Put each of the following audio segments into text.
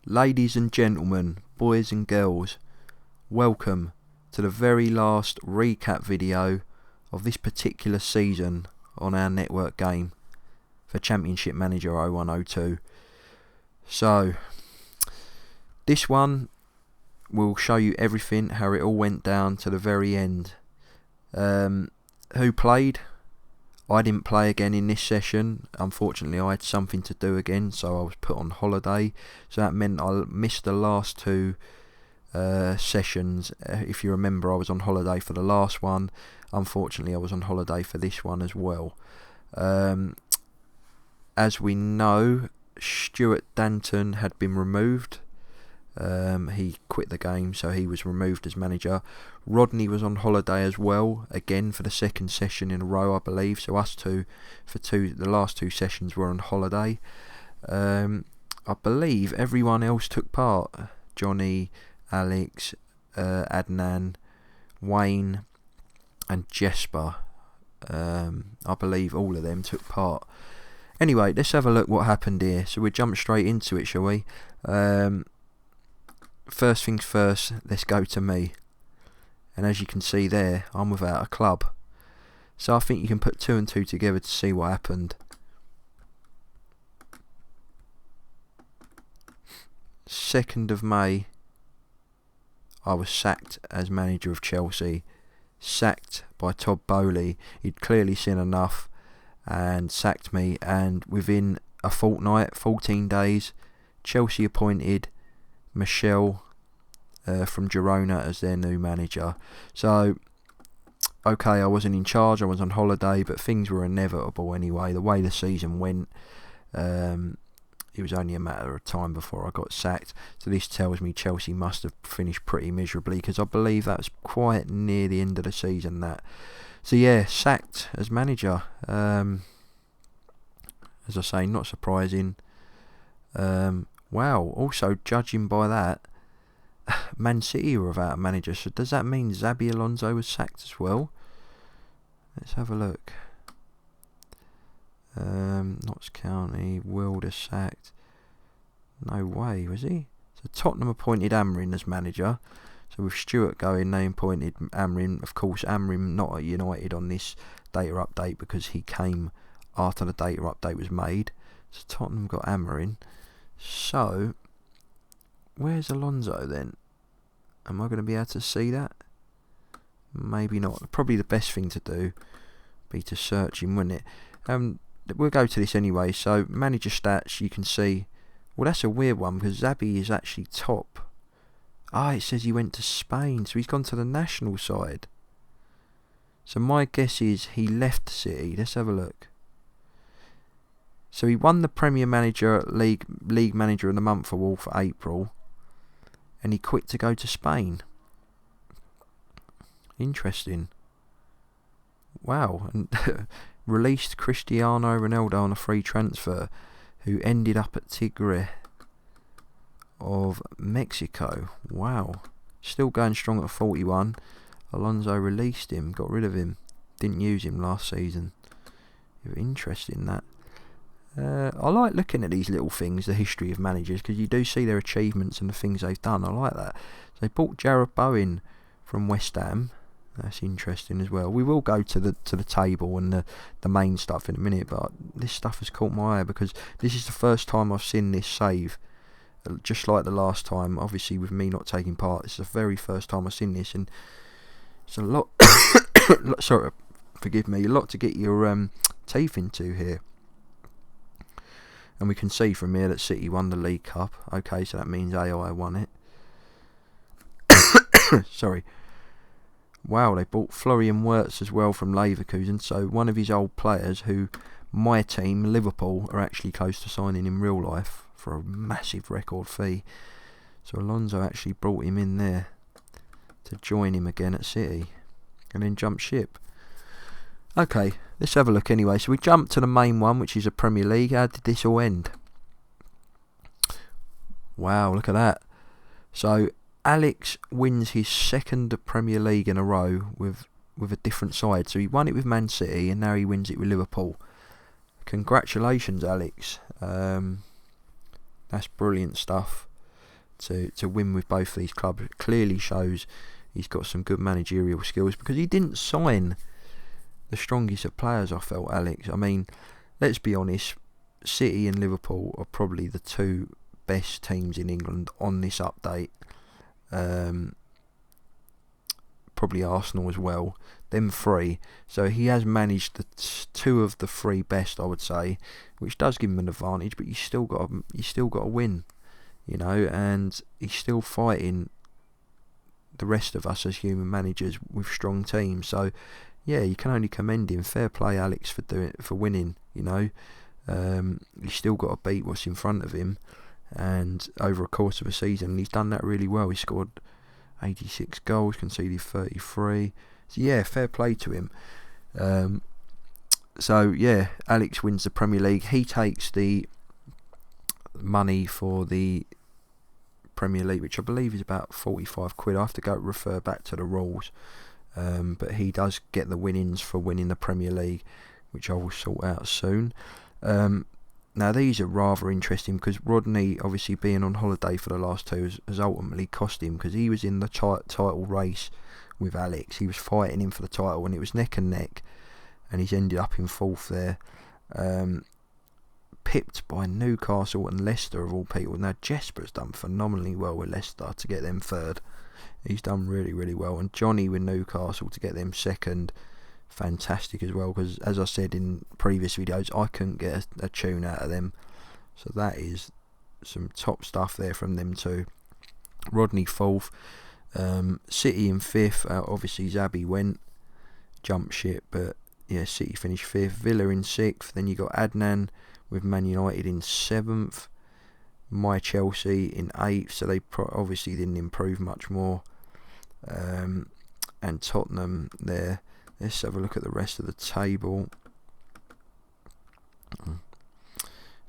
Ladies and gentlemen, boys and girls, welcome to the very last recap video of this particular season on our network game for Championship Manager 0102. So, this one will show you everything, how it all went down to the very end. Who played? I didn't play again in this session. Unfortunately, I had something to do again, so I was put on holiday. So that meant I missed the last two sessions. If you remember, I was on holiday for the last one. Unfortunately, I was on holiday for this one as well. As we know, Stuart Danton had been removed. He quit the game, so he was removed as manager. Rodney was on holiday as well, again for the second session in a row, I believe. So us two, the last two sessions were on holiday. I believe everyone else took part. Johnny, Alex, Adnan, Wayne and Jesper. I believe all of them took part. Anyway, let's have a look what happened here. So we'll jump straight into it, shall we? First things first, let's go to me. And as you can see there, I'm without a club. So I think you can put two and two together to see what happened. 2nd of May, I was sacked as manager of Chelsea. Sacked by Todd Bowley. He'd clearly seen enough and sacked me. And within a fortnight, 14 days, Chelsea appointed Michelle from Girona as their new manager. So, okay, I wasn't in charge, I was on holiday, but things were inevitable anyway. The way the season went, it was only a matter of time before I got sacked. So this tells me Chelsea must have finished pretty miserably, because I believe that was quite near the end of the season. So yeah, sacked as manager. As I say, not surprising. Wow, also judging by that, Man City were without a manager, so does that mean Xabi Alonso was sacked as well? Let's have a look. Notts County, Wilder sacked. No way, was he? So Tottenham appointed Amrin as manager. So with Stuart going, they appointed Amrin. Of course, Amrin not at United on this data update because he came after the data update was made. So Tottenham got Amrin. So, where's Alonso then? Am I going to be able to see that? Maybe not. Probably the best thing to do be to search him, wouldn't it? We'll go to this anyway. So, manager stats, you can see. Well, that's a weird one because Xabi is actually top. It says he went to Spain, so he's gone to the national side. So, my guess is he left City. Let's have a look. So he won the Premier Manager League Manager of the Month award for April, and he quit to go to Spain. Interesting. Wow. And released Cristiano Ronaldo on a free transfer, who ended up at Tigre of Mexico. Wow. Still going strong at 41. Alonso released him, got rid of him. Didn't use him last season. Interesting that. I like looking at these little things, the history of managers, because you do see their achievements and the things they've done. I like that. So they bought Jarrod Bowen from West Ham. That's interesting as well. We will go to the table and the main stuff in a minute, but this stuff has caught my eye because this is the first time I've seen this save. Just like the last time, obviously with me not taking part, this is the very first time I've seen this, and it's a lot. Sorry, forgive me. A lot to get your teeth into here. And we can see from here that City won the League Cup. Okay, so that means AI won it. Sorry. Wow, they bought Florian Wirtz as well from Leverkusen. So one of his old players who my team, Liverpool, are actually close to signing in real life for a massive record fee. So Alonso actually brought him in there to join him again at City. And then jump ship. Okay, let's have a look anyway. So we jump to the main one, which is a Premier League. How did this all end? Wow, look at that. So Alex wins his second Premier League in a row with a different side. So he won it with Man City and now he wins it with Liverpool. Congratulations, Alex. That's brilliant stuff. to win with both these clubs. It clearly shows he's got some good managerial skills, because he didn't sign the strongest of players, I felt, Alex. I mean, let's be honest, City and Liverpool are probably the two best teams in England on this update. Probably Arsenal as well. Them three. So he has managed the two of the three best, I would say, which does give him an advantage. But you still got to win, you know, and he's still fighting the rest of us as human managers with strong teams. So yeah, you can only commend him. Fair play, Alex, for winning. You know, he's still got to beat what's in front of him, and over a course of a season, he's done that really well. He scored 86 goals, conceded 33. So yeah, fair play to him. So yeah, Alex wins the Premier League. He takes the money for the Premier League, which I believe is about £45. I have to refer back to the rules. But he does get the winnings for winning the Premier League, which I will sort out soon. Now these are rather interesting, because Rodney, obviously being on holiday for the last two, has ultimately cost him, because he was in the title race with Alex. He was fighting him for the title, and it was neck and neck, and he's ended up in fourth there, pipped by Newcastle and Leicester of all people. Now Jesper's done phenomenally well with Leicester to get them third. He's done really, really well. And Johnny with Newcastle to get them second, fantastic as well, because as I said in previous videos, I couldn't get a tune out of them. So that is some top stuff there from them too. Rodney fourth, City in fifth. Obviously Zabi went, jumped ship, but yeah, City finished fifth. Villa in sixth. Then you got Adnan with Man United in seventh. My Chelsea in eighth. So they obviously didn't improve much more. And Tottenham there. Let's have a look at the rest of the table. So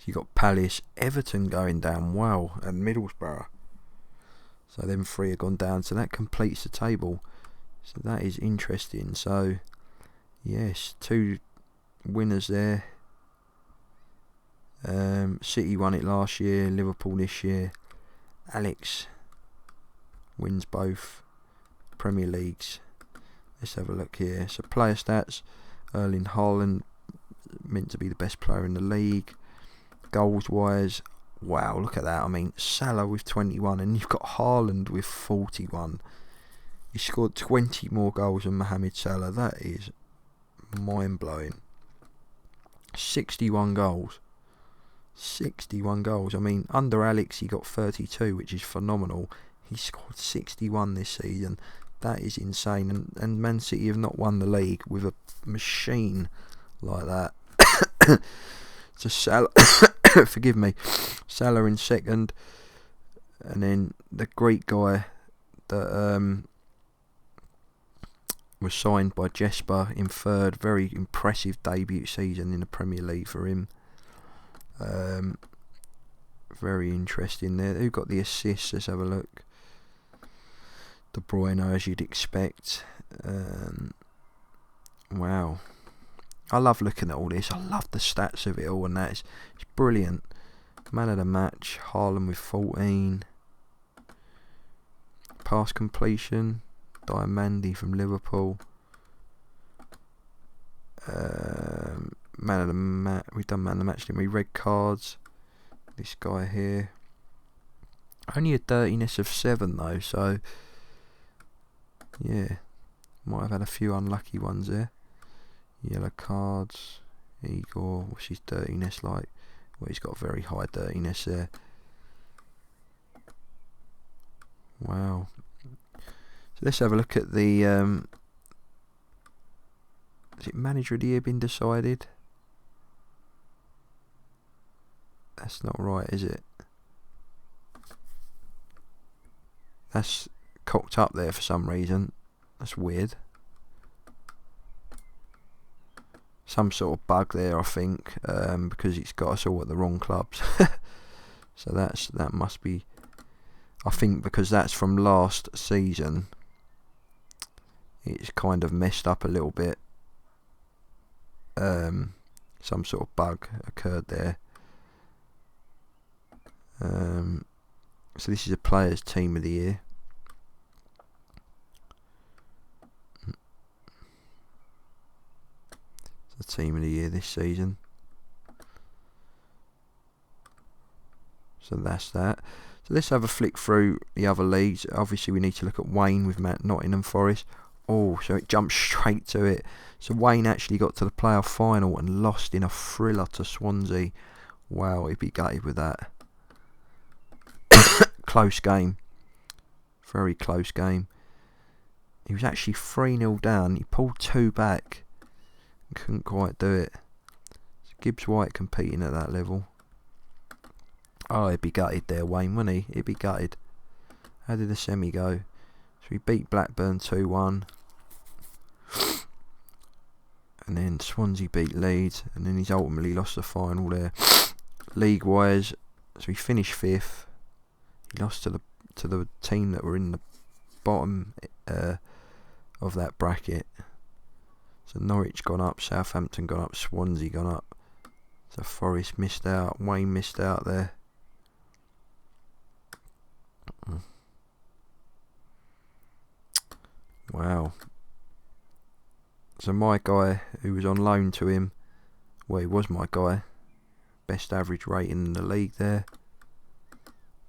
you got Palace, Everton going down, wow, and Middlesbrough. So them three have gone down, so that completes the table. So that is interesting. So yes, two winners there. City won it last year, Liverpool this year. Alex wins both Premier Leagues. Let's have a look here. So player stats: Erling Haaland, meant to be the best player in the league. Goals wise, wow, look at that. I mean, Salah with 21, and you've got Haaland with 41. He scored 20 more goals than Mohamed Salah. That is mind blowing. 61 goals. 61 goals. I mean, under Alex he got 32, which is phenomenal. He scored 61 this season. That is insane. And Man City have not won the league with a machine like that. So Salah, forgive me, Salah in second, and then the Greek guy that was signed by Jesper in third. Very impressive debut season in the Premier League for him. Very interesting there. Who got the assists? Let's have a look. De Bruyne, as you'd expect. Wow. I love looking at all this. I love the stats of it all, and it's brilliant. Man of the match, Haaland with 14. Pass completion, Diamandi from Liverpool. Man of the match. We've done man of the match, didn't we? Red cards. This guy here. Only a dirtiness of 7 though, so yeah, might have had a few unlucky ones there. Yellow cards. Igor, what's his dirtiness like? Well, he's got very high dirtiness there. Wow. So let's have a look at the has it manager of the year been decided? That's not right, is it? That's cocked up there for some reason. That's weird. Some sort of bug there, I think, because it's got us all at the wrong clubs. So that must be, I think, because that's from last season. It's kind of messed up a little bit. Some sort of bug occurred there. So this is a players' team of the year. It's the team of the year this season. So that's that. So let's have a flick through the other leagues. Obviously we need to look at Wayne with Nottingham Forest. Oh, so it jumped straight to it. So Wayne actually got to the playoff final and lost in a thriller to Swansea. Wow, he'd be gutted with that. Close game. Very close game. He was actually 3-0 down. He pulled 2 back. Couldn't quite do it. Gibbs White competing at that level. Oh, he'd be gutted there, Wayne, wouldn't he? He'd be gutted. How did the semi go? So he beat Blackburn 2-1. And then Swansea beat Leeds. And then he's ultimately lost the final there. League-wise, so he finished 5th. He lost to the team that were in the bottom of that bracket. So Norwich gone up, Southampton gone up, Swansea gone up. So Forest missed out, Wayne missed out there. Wow. So my guy who was on loan to him, well, he was my guy. Best average rating in the league there.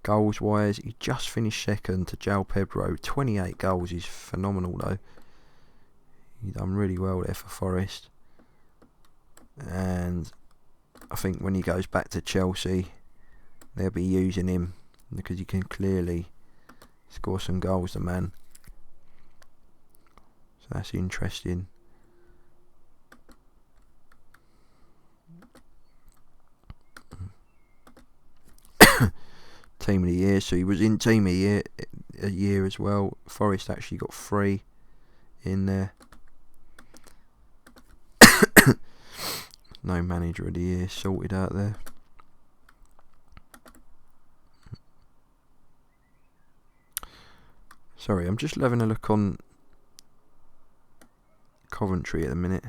Goals wise, he just finished 2nd to Jal Pedro. 28 goals is phenomenal though. He done really well there for Forest. And I think when he goes back to Chelsea, they'll be using him because he can clearly score some goals, the man. So that's interesting. Team of the year, so he was in team of the year as well. Forest actually got 3 in there. No manager of the year sorted out there. Sorry, I'm just having a look on Coventry at the minute.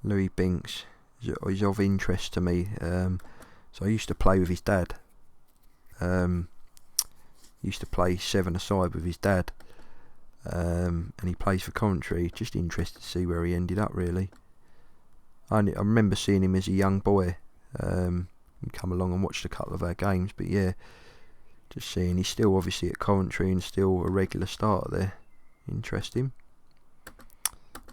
Louis Binks is of interest to me. So I used to play with his dad. Used to play 7-a-side with his dad. And he plays for Coventry. Just interested to see where he ended up, really. I remember seeing him as a young boy. He come along and watched a couple of our games, but yeah, just seeing he's still obviously at Coventry and still a regular starter there. Interesting.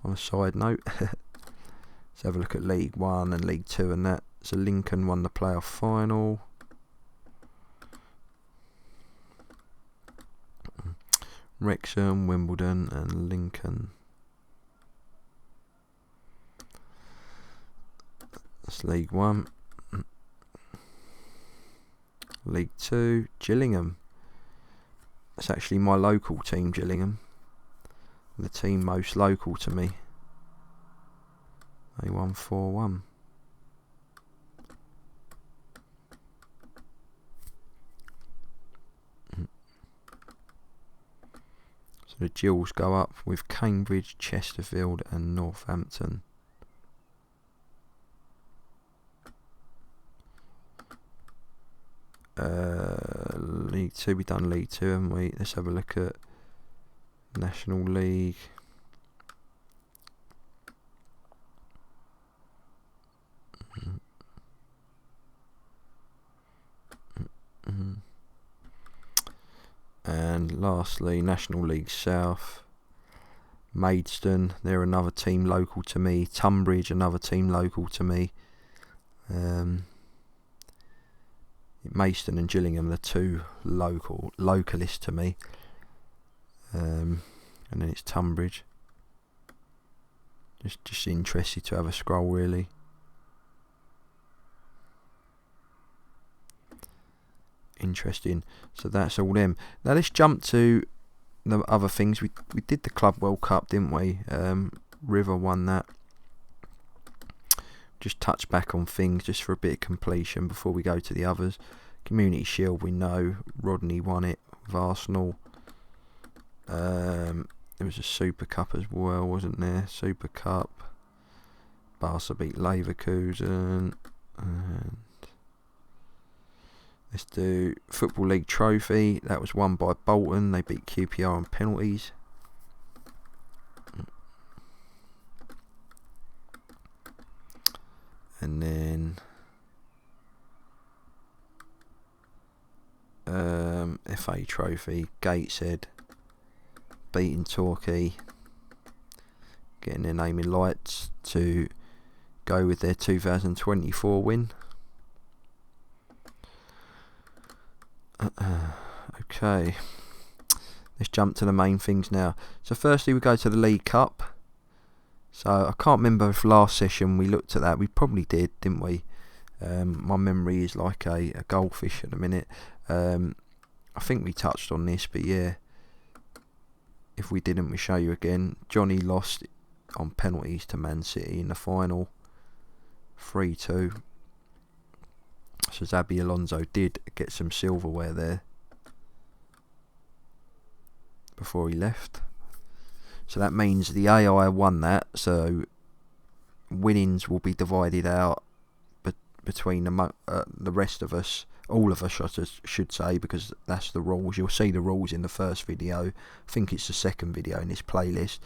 On a side note, let's have a look at League 1 and League 2 and that. So Lincoln won the playoff final. Wrexham, Wimbledon and Lincoln. That's League 1. League 2, Gillingham. That's actually my local team, Gillingham. The team most local to me. They won 4-1. So the Gills go up with Cambridge, Chesterfield and Northampton. League 2, we've done League 2, haven't we? Let's have a look at National League. And lastly, National League South. Maidstone, they're another team local to me. Tunbridge, another team local to me. Maidstone and Gillingham, the two localists to me. And then it's Tunbridge. Just interested to have a scroll, really. Interesting. So that's all them. Now let's jump to the other things. We did the Club World Cup, didn't we? River won that. Just touch back on things just for a bit of completion before we go to the others. Community Shield, we know Rodney won it with Arsenal. There was a Super Cup as well, wasn't there? Super Cup. Barca beat Leverkusen. And Let's do Football League Trophy. That was won by Bolton. They beat QPR on penalties. And then FA Trophy, Gateshead beating Torquay, getting their name in lights to go with their 2024 win. Okay, let's jump to the main things now. So firstly we go to the League Cup. So I can't remember if last session we looked at that. We probably did, didn't we? My memory is like a goldfish at the minute. I think we touched on this, but yeah, if we didn't, we show you again. Johnny lost on penalties to Man City in the final, 3-2. So Xabi Alonso did get some silverware there before he left. So that means the AI won that. So winnings will be divided out between the rest of us, all of us I should say, because that's the rules. You'll see the rules in the first video. I think it's the second video in this playlist.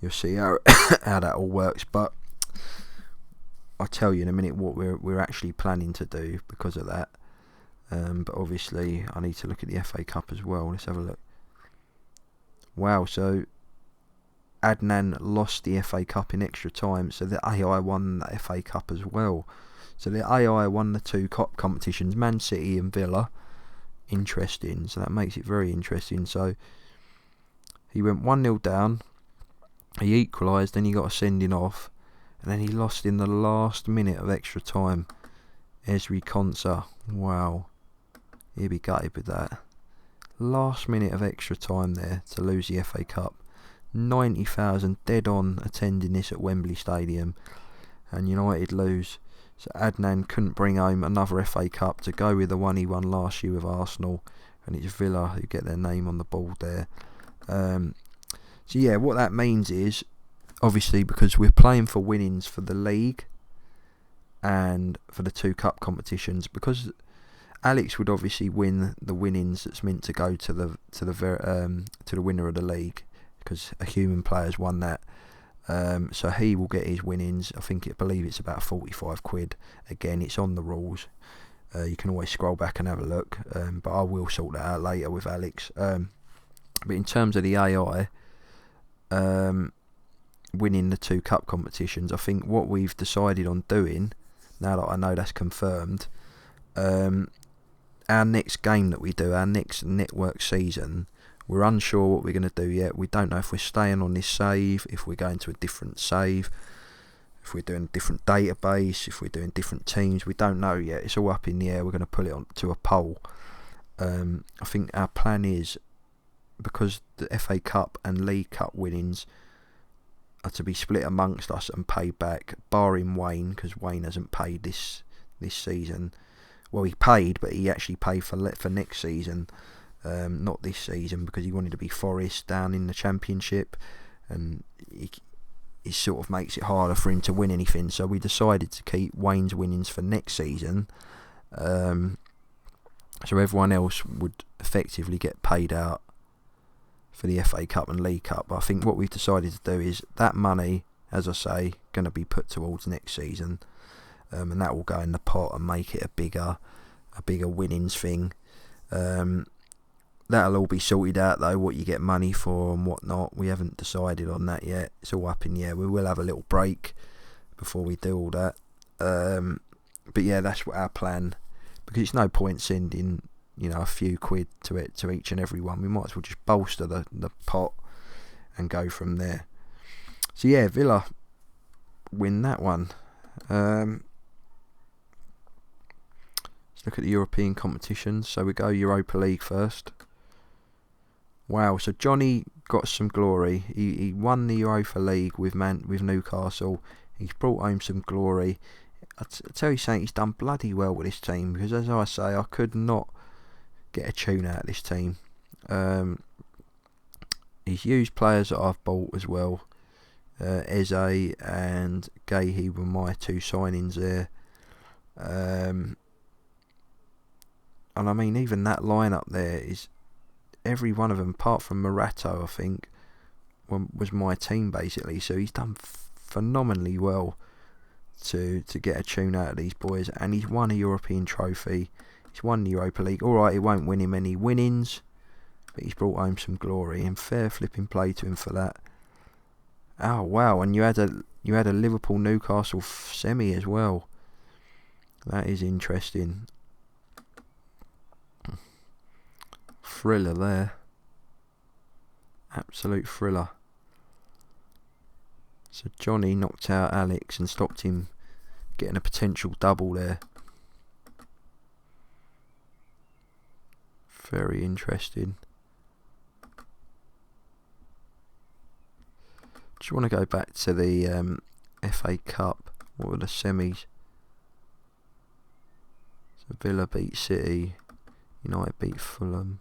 You'll see how how that all works. But I'll tell you in a minute what we're actually planning to do because of that. But obviously I need to look at the FA Cup as well. Let's have a look. Wow, so Adnan lost the FA Cup in extra time, so the AI won the FA Cup as well. So the AI won the two cup competitions, Man City and Villa. Interesting, so that makes it very interesting. So he went 1-0 down, he equalised, then he got a sending off, and then he lost in the last minute of extra time. Esri Konsa, wow, he'd be gutted with that. Last minute of extra time there to lose the FA Cup. 90,000 dead on attending this at Wembley Stadium, and United lose. So Adnan couldn't bring home another FA Cup to go with the one he won last year with Arsenal, and it's Villa who get their name on the board there. So yeah, what that means is, obviously, because we're playing for winnings for the league and for the two cup competitions, because Alex would obviously win the winnings that's meant to go to the winner of the league, because a human player's won that. So he will get his winnings. I believe it's about 45 quid. Again, it's on the rules. You can always scroll back and have a look. But I will sort that out later with Alex. But in terms of the AI winning the two cup competitions, I think what we've decided on doing, now that I know that's confirmed, our next game that we do, our next network season, we're unsure what we're going to do yet. We don't know if we're staying on this save, if we're going to a different save, if we're doing a different database, if we're doing different teams. We don't know yet. It's all up in the air. We're going to put it on to a poll. I think our plan is, because the FA Cup and League Cup winnings are to be split amongst us and paid back, barring Wayne, because Wayne hasn't paid this season. Well, he paid, but he actually paid for next season. Not this season, because he wanted to be Forest down in the Championship, and it sort of makes it harder for him to win anything. So we decided to keep Wayne's winnings for next season, so everyone else would effectively get paid out for the FA Cup and League Cup. But I think what we've decided to do is that money, as I say, going to be put towards next season, and that will go in the pot and make it a bigger winnings thing. That'll all be sorted out though, what you get money for and what not. We haven't decided on that yet. It's all up in the air. We will have a little break before we do all that. But yeah, that's what our plan. Because it's no point sending, a few quid to each and every one. We might as well just bolster the pot and go from there. So yeah, Villa win that one. Let's look at the European competitions. So we go Europa League first. Wow, so Johnny got some glory. He won the Europa League with Newcastle. He's brought home some glory. I tell you something, he's done bloody well with this team, because as I say, I could not get a tune out of this team. He's used players that I've bought as well. Eze and Gahey were my two signings there. And I mean, even that lineup there is every one of them, apart from Morato, I think, was my team basically. So he's done phenomenally well to get a tune out of these boys, and he's won a European trophy. He's won the Europa League. All right, it won't win him any winnings, but he's brought home some glory, and fair flipping play to him for that. Oh wow! And you had a Liverpool Newcastle semi as well. That is interesting. Thriller there. Absolute thriller. So Johnny knocked out Alex and stopped him getting a potential double there. Very interesting. Just want to go back to the FA Cup. What were the semis? So Villa beat City. United beat Fulham.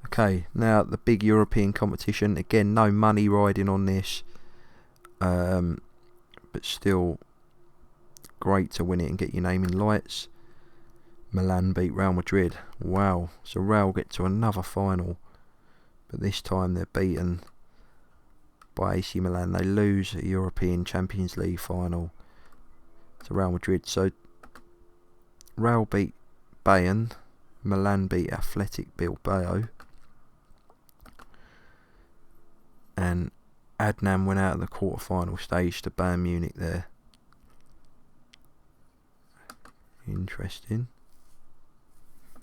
Okay, now the big European competition. Again, no money riding on this. But still great to win it and get your name in lights. Milan beat Real Madrid. Wow. So Real get to another final. But this time they're beaten by AC Milan. They lose a European Champions League final to Real Madrid. So Real beat Bayern. Milan beat Athletic Bilbao. And Adnan went out of the quarter-final stage to Bayern Munich there. Interesting.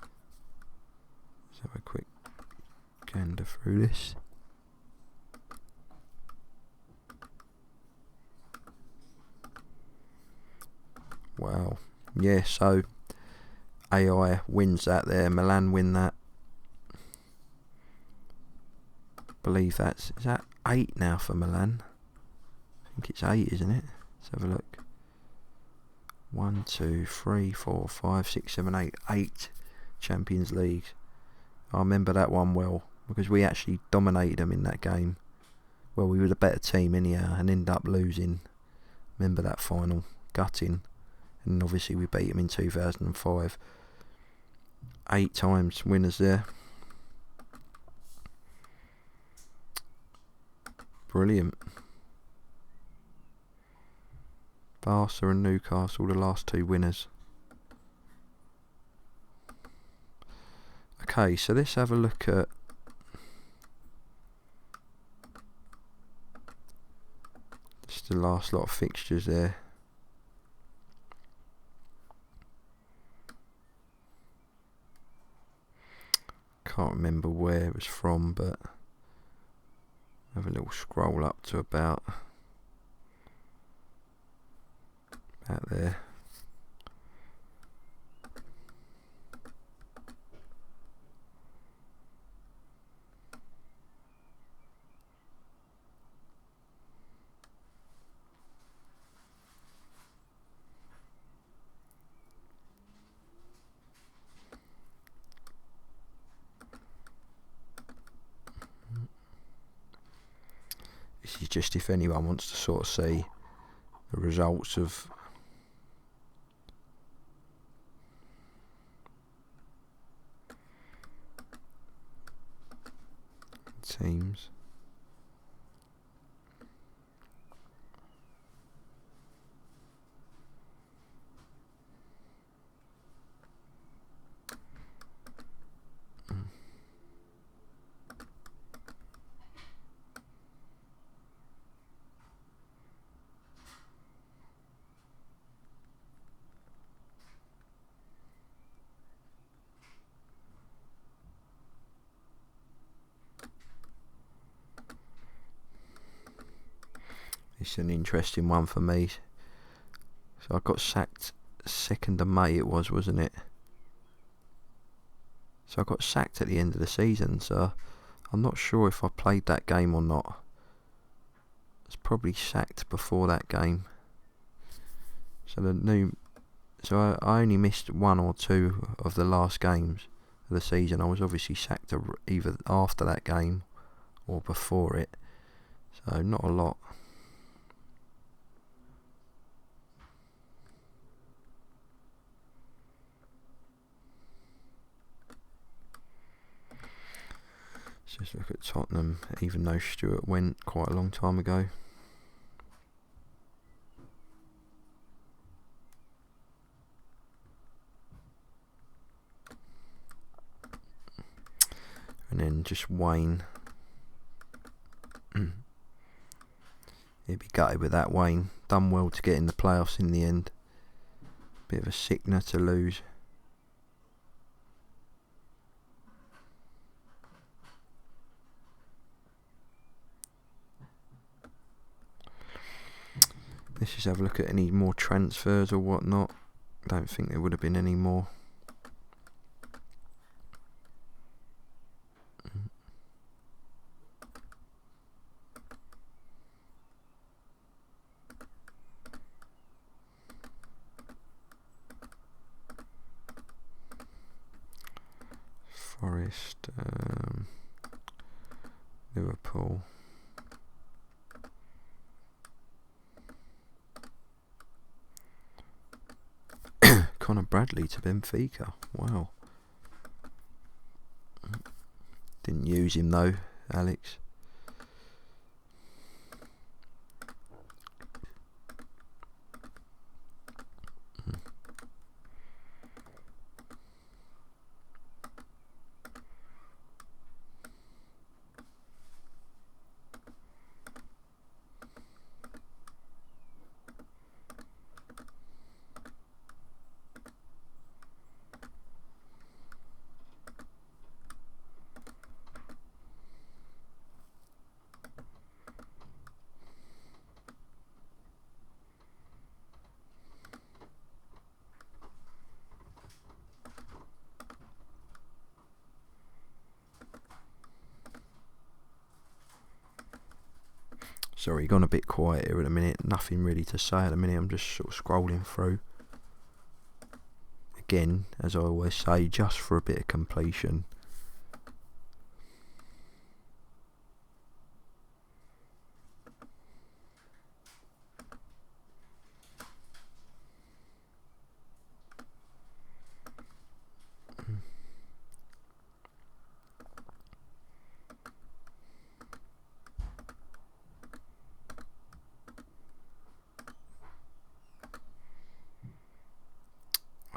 Let's have a quick gander through this. Wow. Yeah, so AI wins that there. Milan win that. Believe is that 8 now for Milan? I think it's 8, isn't it? Let's have a look. 1, 2, 3, 4, 5, 6, 7, 8. 8 Champions Leagues. I remember that one well because we actually dominated them in that game. Well, we were the better team anyhow and ended up losing. Remember that final, gutting, and obviously we beat them in 2005. 8 times winners there. Brilliant. Barca and Newcastle, the last 2 winners. Okay, so let's have a look at just the last lot of fixtures there. Can't remember where it was from, but have a little scroll up to about there. This is just if anyone wants to sort of see the results of teams. It's an interesting one for me. So I got sacked 2nd of May it was, wasn't it? So I got sacked at the end of the season, so I'm not sure if I played that game or not. I was probably sacked before that game. So I only missed 1 or 2 of the last games of the season. I was obviously sacked either after that game or before it. So not a lot. Let's look at Tottenham, even though Stewart went quite a long time ago. And then just Wayne. He'd be gutted with that, Wayne. Done well to get in the playoffs in the end. Bit of a sickener to lose. Let's just have a look at any more transfers or whatnot. Don't think there would have been any more. Forest, Liverpool. Connor Bradley to Benfica. Wow. Didn't use him though, Alex. Sorry, gone a bit quiet here at the minute. Nothing really to say at the minute. I'm just sort of scrolling through. Again, as I always say, just for a bit of completion.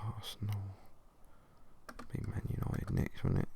Arsenal. Be Man United next, won't it?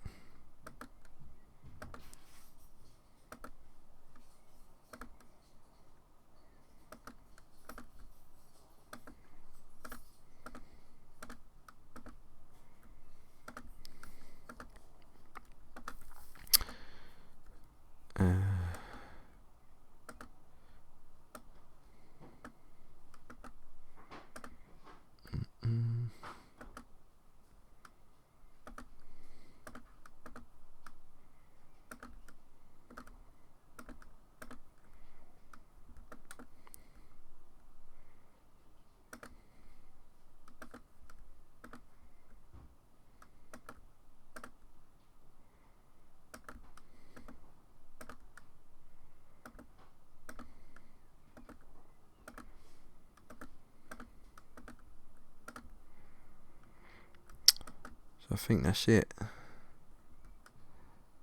I think that's it.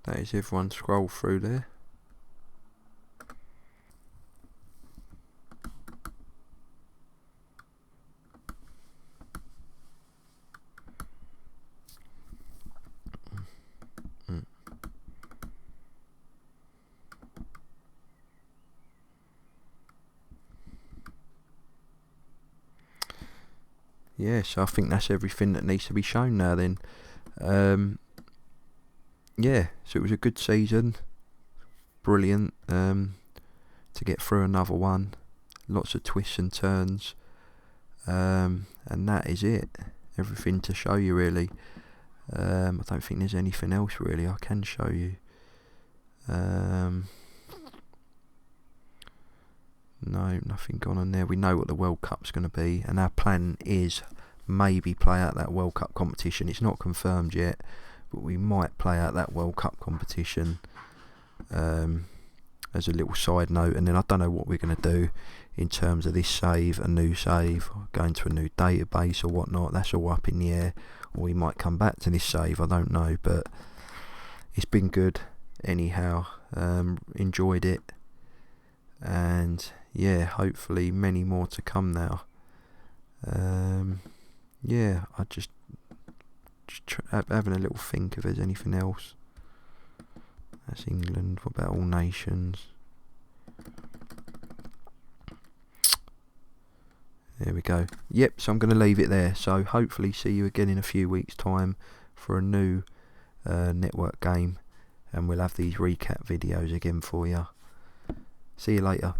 That is everyone scroll through there. Yeah, so I think that's everything that needs to be shown now then. Yeah, so it was a good season. Brilliant to get through another one. Lots of twists and turns. And that is it. Everything to show you really. I don't think there's anything else really I can show you. No, nothing gone on there. We know what the World Cup's going to be, and our plan is maybe play out that World Cup competition. It's not confirmed yet, but we might play out that World Cup competition as a little side note. And then I don't know what we're going to do in terms of this save, a new save, or going to a new database or whatnot. That's all up in the air. Or we might come back to this save, I don't know, but it's been good. anyhow, enjoyed it, and yeah, hopefully many more to come now. Yeah, I just having a little think if there's anything else. That's England. What about All Nations? There we go. Yep, so I'm going to leave it there. So hopefully see you again in a few weeks' time for a new network game, and we'll have these recap videos again for you. See you later.